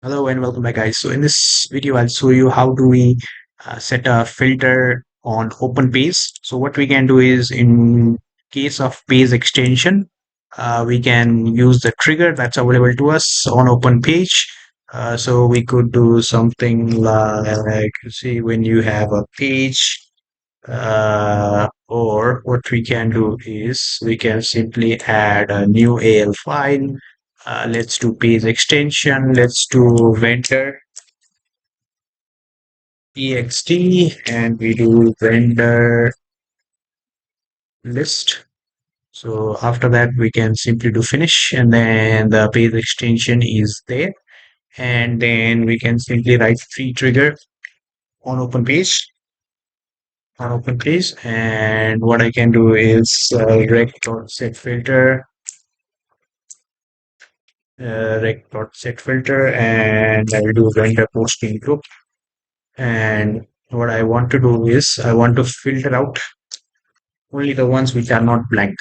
Hello and welcome back, guys. So in this video, I'll show you how do we set a filter on open page. So what we can do is, in case of page extension, we can use the trigger that's available to us on open page. So we could do something like, see, when you have a page, or what we can do is we can simply add a new AL file. Let's do page extension. Let's do vendor ext and we do vendor list. So after that, we can simply do finish and then the page extension is there. And then we can simply write free trigger on open page. And what I can do is rec.set filter rec.set filter, and I will do vendor posting group. And what I want to do is I want to filter out only the ones which are not blank.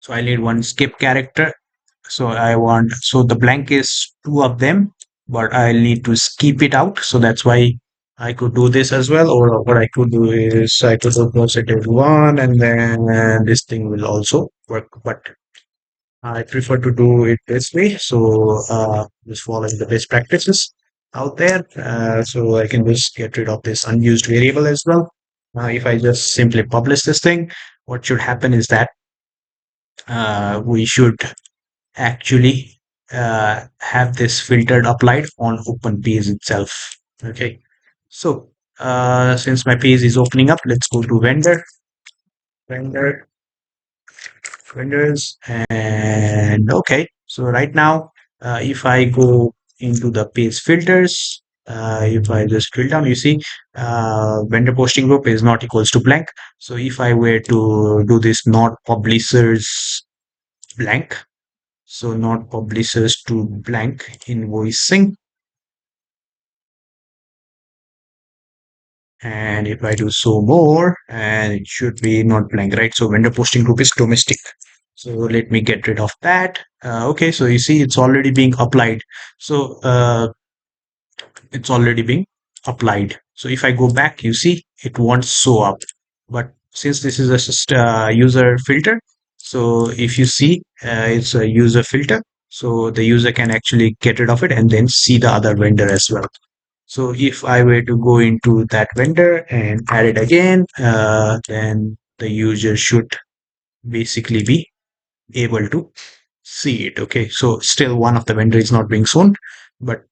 So I need one skip character. So the blank is two of them, but I need to skip it out. So that's why I could do this as well. Or what I could do is I could do positive one, and then this thing will also work. But I prefer to do it this way. So just following the best practices out there. So I can just get rid of this unused variable as well. If I just simply publish this thing, what should happen is that we should actually have this filtered applied on open page itself. Okay. So since my page is opening up, let's go to vendor, vendors, and okay. So right now, if I go into the page filters, if I just drill down, you see vendor posting group is not equals to blank. So if I were to do this not publishers blank, so not publishers to blank invoicing, and if I do so more, and it should be not blank, right? So vendor posting group is domestic. So let me get rid of that. Okay, so you see it's already being applied. So it's already being applied. So if I go back, you see it won't show up. But since this is a user filter, so if you see it's a user filter, so the user can actually get rid of it and then see the other vendor as well. So if I were to go into that vendor and add it again, then the user should basically be able to see it. Okay, so still one of the vendor is not being shown, but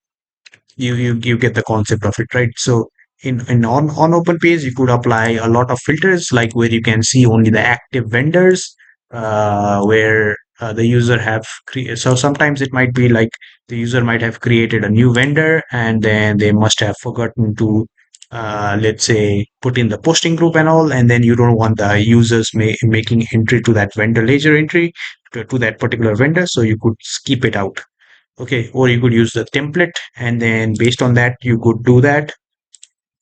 you get the concept of it, right? So in on open page, you could apply a lot of filters, like where you can see only the active vendors, where the user have so sometimes it might be like the user might have created a new vendor and then they must have forgotten to let's say put in the posting group and all, and then you don't want the users making entry to that vendor ledger entry to that particular vendor, so you could skip it out. Okay, or you could use the template and then based on that you could do that.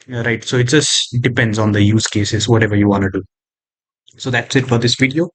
Right, so it just depends on the use cases, whatever you want to do. So that's it for this video.